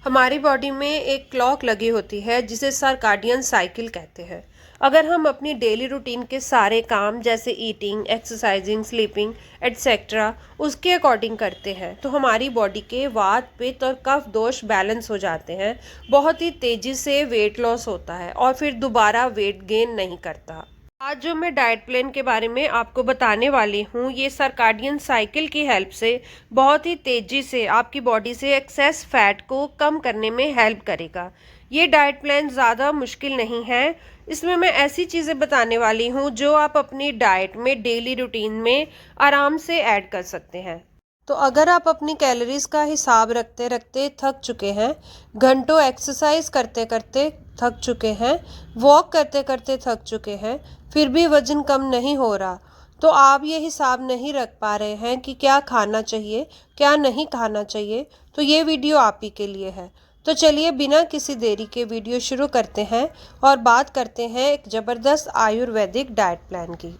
हमारी बॉडी में एक क्लॉक लगी होती है जिसे सर्काडियन साइकिल कहते हैं। अगर हम अपनी डेली रूटीन के सारे काम जैसे ईटिंग, एक्सरसाइजिंग, स्लीपिंग एटसेट्रा उसके अकॉर्डिंग करते हैं तो हमारी बॉडी के वात, पित्त और कफ दोष बैलेंस हो जाते हैं। बहुत ही तेज़ी से वेट लॉस होता है और फिर दोबारा वेट गेन नहीं करता। आज जो मैं डाइट प्लान के बारे में आपको बताने वाली हूँ ये सर्काडियन साइकिल की हेल्प से बहुत ही तेज़ी से आपकी बॉडी से एक्सेस फैट को कम करने में हेल्प करेगा। ये डाइट प्लान ज़्यादा मुश्किल नहीं है। इसमें मैं ऐसी चीज़ें बताने वाली हूँ जो आप अपनी डाइट में डेली रूटीन में आराम से ऐड कर सकते हैं। तो अगर आप अपनी कैलोरीज का हिसाब रखते रखते थक चुके हैं, घंटों एक्सरसाइज करते करते थक चुके हैं, वॉक करते करते थक चुके हैं, फिर भी वजन कम नहीं हो रहा, तो आप ये हिसाब नहीं रख पा रहे हैं कि क्या खाना चाहिए, क्या नहीं खाना चाहिए, तो ये वीडियो आप ही के लिए है। तो चलिए बिना किसी देरी के वीडियो शुरू करते हैं और बात करते हैं एक ज़बरदस्त आयुर्वेदिक डाइट प्लान की।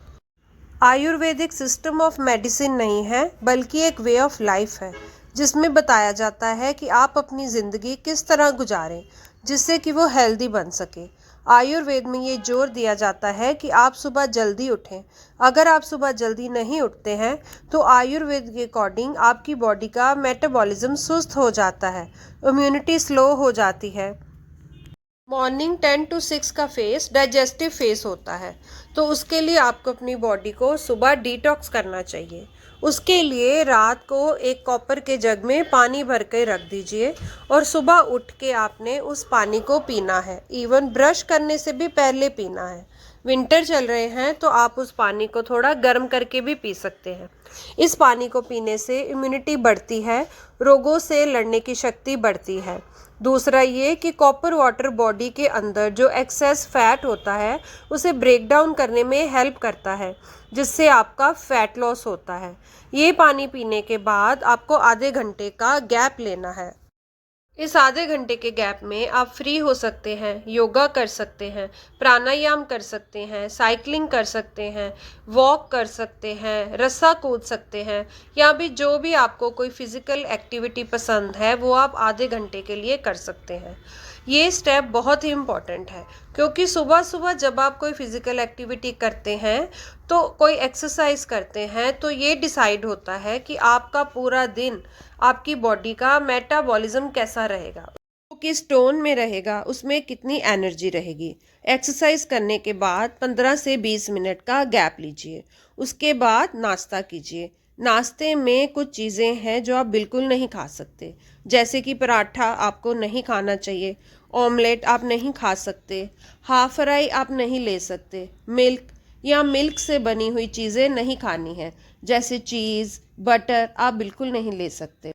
आयुर्वेदिक सिस्टम ऑफ मेडिसिन नहीं है बल्कि एक वे ऑफ लाइफ है जिसमें बताया जाता है कि आप अपनी ज़िंदगी किस तरह गुजारें जिससे कि वो हेल्दी बन सके। आयुर्वेद में ये जोर दिया जाता है कि आप सुबह जल्दी उठें। अगर आप सुबह जल्दी नहीं उठते हैं तो आयुर्वेद के अकॉर्डिंग आपकी बॉडी का मेटाबॉलिज्म सुस्त हो जाता है, इम्यूनिटी स्लो हो जाती है। मॉर्निंग 10 to 6 का फेस डाइजेस्टिव फेस होता है, तो उसके लिए आपको अपनी बॉडी को सुबह डिटॉक्स करना चाहिए। उसके लिए रात को एक कॉपर के जग में पानी भर के रख दीजिए और सुबह उठ के आपने उस पानी को पीना है। इवन ब्रश करने से भी पहले पीना है। विंटर चल रहे हैं तो आप उस पानी को थोड़ा गर्म करके भी पी सकते हैं। इस पानी को पीने से इम्यूनिटी बढ़ती है, रोगों से लड़ने की शक्ति बढ़ती है। दूसरा ये कि कॉपर वाटर बॉडी के अंदर जो एक्सेस फैट होता है उसे ब्रेक डाउन करने में हेल्प करता है, जिससे आपका फैट लॉस होता है। ये पानी पीने के बाद आपको आधे घंटे का गैप लेना है। इस आधे घंटे के गैप में आप फ्री हो सकते हैं, योगा कर सकते हैं, प्राणायाम कर सकते हैं, साइकिलिंग कर सकते हैं, वॉक कर सकते हैं, रस्सा कूद सकते हैं, या भी जो भी आपको कोई फिज़िकल एक्टिविटी पसंद है वो आप आधे घंटे के लिए कर सकते हैं। ये स्टेप बहुत ही इम्पॉर्टेंट है क्योंकि सुबह सुबह जब आप कोई फिज़िकल एक्टिविटी करते हैं तो कोई एक्सरसाइज करते हैं तो ये डिसाइड होता है कि आपका पूरा दिन आपकी बॉडी का मेटाबॉलिज्म कैसा रहेगा, वो किस टोन में रहेगा, उसमें कितनी एनर्जी रहेगी। एक्सरसाइज करने के बाद 15 से 20 मिनट का गैप लीजिए। उसके बाद नाश्ता कीजिए। नाश्ते में कुछ चीज़ें हैं जो आप बिल्कुल नहीं खा सकते, जैसे कि पराठा आपको नहीं खाना चाहिए, ऑमलेट आप नहीं खा सकते, हाफ फ्राई आप नहीं ले सकते, मिल्क या मिल्क से बनी हुई चीज़ें नहीं खानी है, जैसे चीज़, बटर आप बिल्कुल नहीं ले सकते।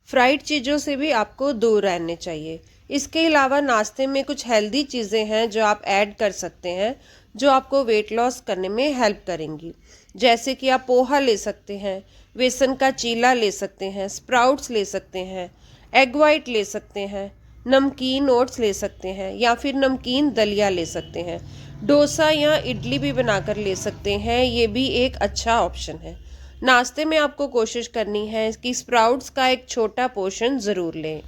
फ्राइड चीज़ों से भी आपको दूर रहने चाहिए। इसके अलावा नाश्ते में कुछ हेल्दी चीज़ें हैं जो आप ऐड कर सकते हैं जो आपको वेट लॉस करने में हेल्प करेंगी, जैसे कि आप पोहा ले सकते हैं, बेसन का चीला ले सकते हैं, स्प्राउट्स ले सकते हैं, एग वाइट ले सकते हैं, नमकीन ओट्स ले सकते हैं या फिर नमकीन दलिया ले सकते हैं। डोसा या इडली भी बनाकर ले सकते हैं, ये भी एक अच्छा ऑप्शन है। नाश्ते में आपको कोशिश करनी है कि स्प्राउट्स का एक छोटा पोर्शन ज़रूर लें,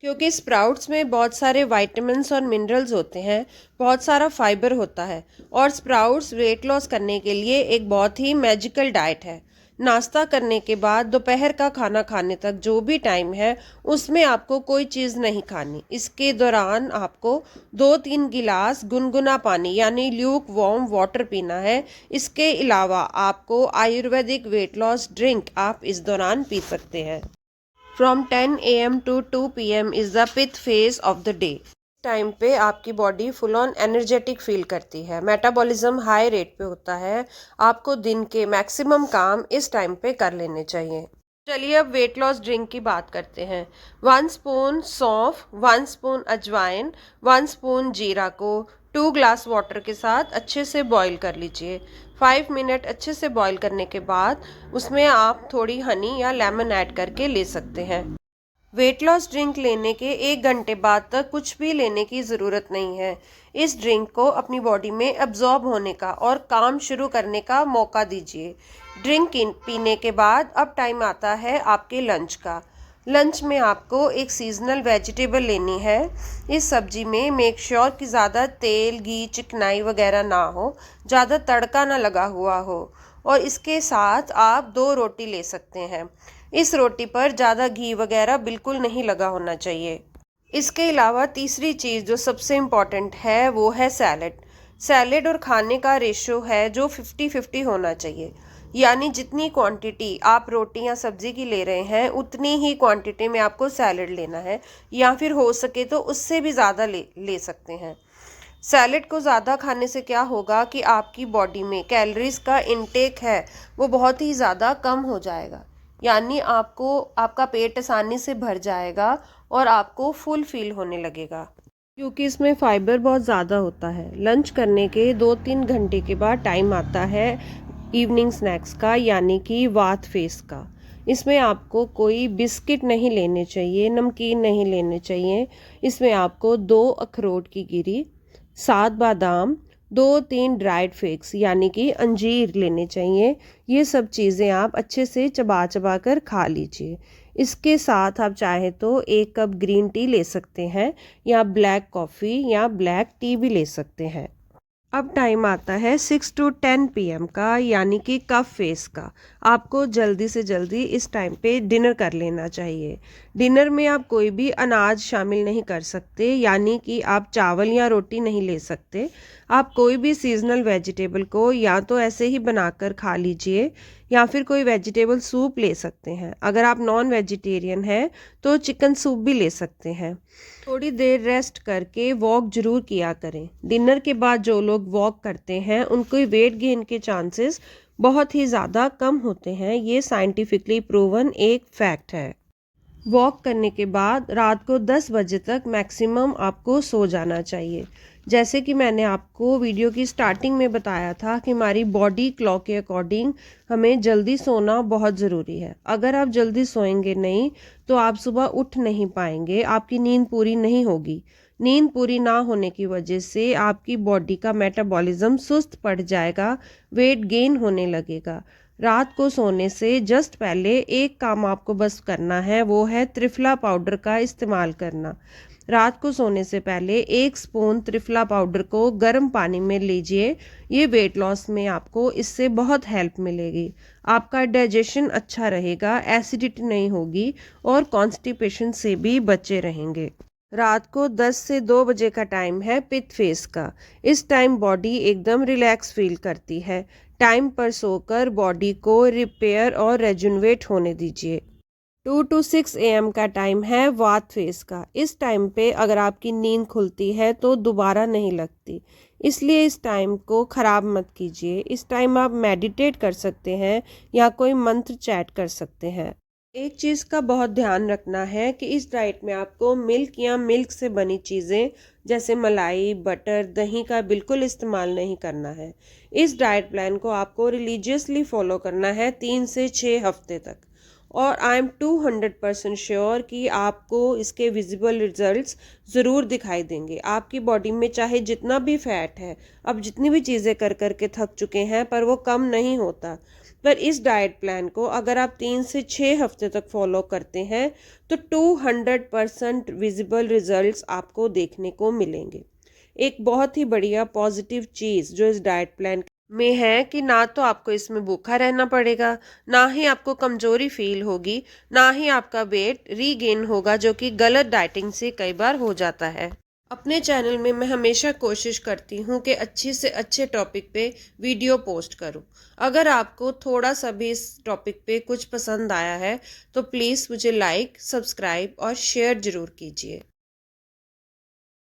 क्योंकि स्प्राउट्स में बहुत सारे विटामिन्स और मिनरल्स होते हैं, बहुत सारा फाइबर होता है और स्प्राउट्स वेट लॉस करने के लिए एक बहुत ही मैजिकल डाइट है। नाश्ता करने के बाद दोपहर का खाना खाने तक जो भी टाइम है उसमें आपको कोई चीज़ नहीं खानी। इसके दौरान आपको 2-3 गिलास गुनगुना पानी यानी ल्यूक वार्म वाटर पीना है। इसके अलावा आपको आयुर्वेदिक वेट लॉस ड्रिंक आप इस दौरान पी सकते हैं। From 10 AM to 2 PM is the pith phase of the day. Time पे आपकी body full on energetic feel करती है, मेटाबॉलिज्म हाई रेट पे होता है। आपको दिन के मैक्सिमम काम इस टाइम पे कर लेने चाहिए। चलिए अब वेट लॉस ड्रिंक की बात करते हैं। 1 स्पून सौंफ, 1 स्पून अजवाइन, 1 स्पून जीरा को 2 ग्लास वाटर के साथ अच्छे से बॉईल कर लीजिए। 5 मिनट अच्छे से बॉईल करने के बाद उसमें आप थोड़ी हनी या लेमन ऐड करके ले सकते हैं। वेट लॉस ड्रिंक लेने के 1 घंटे बाद तक कुछ भी लेने की ज़रूरत नहीं है। इस ड्रिंक को अपनी बॉडी में अब्जॉर्ब होने का और काम शुरू करने का मौका दीजिए। ड्रिंक पीने के बाद अब टाइम आता है आपके लंच का। लंच में आपको एक सीजनल वेजिटेबल लेनी है। इस सब्जी में मेक श्योर कि ज़्यादा तेल, घी, चिकनाई वगैरह ना हो, ज़्यादा तड़का ना लगा हुआ हो, और इसके साथ आप 2 रोटी ले सकते हैं। इस रोटी पर ज़्यादा घी वगैरह बिल्कुल नहीं लगा होना चाहिए। इसके अलावा तीसरी चीज़ जो सबसे इम्पॉर्टेंट है वो है सैलेड। सैलेड और खाने का रेशो है जो 50-50 होना चाहिए, यानी जितनी क्वांटिटी आप रोटी या सब्जी की ले रहे हैं उतनी ही क्वांटिटी में आपको सैलेड लेना है, या फिर हो सके तो उससे भी ज़्यादा ले सकते हैं। सैलेड को ज़्यादा खाने से क्या होगा कि आपकी बॉडी में कैलोरीज का इनटेक है वो बहुत ही ज़्यादा कम हो जाएगा, यानी आपका पेट आसानी से भर जाएगा और आपको फुल फील होने लगेगा, क्योंकि इसमें फाइबर बहुत ज़्यादा होता है। लंच करने के 2-3 घंटे के बाद टाइम आता है इवनिंग स्नैक्स का, यानी कि वाथ फेस का। इसमें आपको कोई बिस्किट नहीं लेने चाहिए, नमकीन नहीं लेने चाहिए। इसमें आपको 2 अखरोट की गिरी, 7 बादाम, 2-3 ड्राइड फिग्स यानी कि अंजीर लेने चाहिए। ये सब चीज़ें आप अच्छे से चबा चबा कर खा लीजिए। इसके साथ आप चाहे तो 1 कप ग्रीन टी ले सकते हैं, या ब्लैक कॉफ़ी या ब्लैक टी भी ले सकते हैं। अब टाइम आता है 6 to 10 PM का, यानी कि कफ फेस का। आपको जल्दी से जल्दी इस टाइम पे डिनर कर लेना चाहिए। डिनर में आप कोई भी अनाज शामिल नहीं कर सकते, यानी कि आप चावल या रोटी नहीं ले सकते। आप कोई भी सीजनल वेजिटेबल को या तो ऐसे ही बनाकर खा लीजिए, या फिर कोई वेजिटेबल सूप ले सकते हैं। अगर आप नॉन वेजिटेरियन हैं तो चिकन सूप भी ले सकते हैं। थोड़ी देर रेस्ट करके वॉक जरूर किया करें। डिनर के बाद जो लोग वॉक करते हैं उनको वेट गेन के चांसेस बहुत ही ज़्यादा कम होते हैं। ये साइंटिफिकली प्रूवन एक फैक्ट है। वॉक करने के बाद रात को 10 बजे तक मैक्सिमम आपको सो जाना चाहिए। जैसे कि मैंने आपको वीडियो की स्टार्टिंग में बताया था कि हमारी बॉडी क्लॉक के अकॉर्डिंग हमें जल्दी सोना बहुत ज़रूरी है। अगर आप जल्दी सोएंगे नहीं तो आप सुबह उठ नहीं पाएंगे, आपकी नींद पूरी नहीं होगी। नींद पूरी ना होने की वजह से आपकी बॉडी का मेटाबॉलिज्म सुस्त पड़ जाएगा, वेट गेन होने लगेगा। रात को सोने से जस्ट पहले एक काम आपको बस करना है, वो है त्रिफला पाउडर का इस्तेमाल करना। रात को सोने से पहले 1 स्पून त्रिफला पाउडर को गर्म पानी में लीजिए। ये वेट लॉस में आपको इससे बहुत हेल्प मिलेगी। आपका डाइजेशन अच्छा रहेगा, एसिडिटी नहीं होगी और कॉन्स्टिपेशन से भी बचे रहेंगे। रात को 10 से 2 बजे का टाइम है पिट फेस का। इस टाइम बॉडी एकदम रिलैक्स फील करती है। टाइम पर सोकर बॉडी को रिपेयर और रेजुनवेट होने दीजिए। 2 to 6 AM का टाइम है वात फेस का। इस टाइम पे अगर आपकी नींद खुलती है तो दोबारा नहीं लगती, इसलिए इस टाइम को ख़राब मत कीजिए। इस टाइम आप मेडिटेट कर सकते हैं या कोई मंत्र चैट कर सकते हैं। एक चीज़ का बहुत ध्यान रखना है कि इस डाइट में आपको मिल्क या मिल्क से बनी चीज़ें जैसे मलाई, बटर, दही का बिल्कुल इस्तेमाल नहीं करना है। इस डाइट प्लान को आपको रिलीजियसली फॉलो करना है 3 से 6 हफ्ते तक, और आई एम 200% श्योर कि आपको इसके विजिबल रिजल्ट्स ज़रूर दिखाई देंगे। आपकी बॉडी में चाहे जितना भी फैट है, अब जितनी भी चीज़ें कर कर के थक चुके हैं पर वो कम नहीं होता। पर इस डाइट प्लान को अगर आप 3 से 6 हफ्ते तक फॉलो करते हैं तो 200% विजिबल रिजल्ट्स आपको देखने को मिलेंगे। एक बहुत ही बढ़िया पॉजिटिव चीज़ जो इस डाइट प्लान में है कि ना तो आपको इसमें भूखा रहना पड़ेगा, ना ही आपको कमजोरी फील होगी, ना ही आपका वेट रीगेन होगा, जो कि गलत डाइटिंग से कई बार हो जाता है। अपने चैनल में मैं हमेशा कोशिश करती हूँ कि अच्छे से अच्छे टॉपिक पे वीडियो पोस्ट करूँ। अगर आपको थोड़ा सा भी इस टॉपिक पे कुछ पसंद आया है तो प्लीज़ मुझे लाइक, सब्सक्राइब और शेयर ज़रूर कीजिए।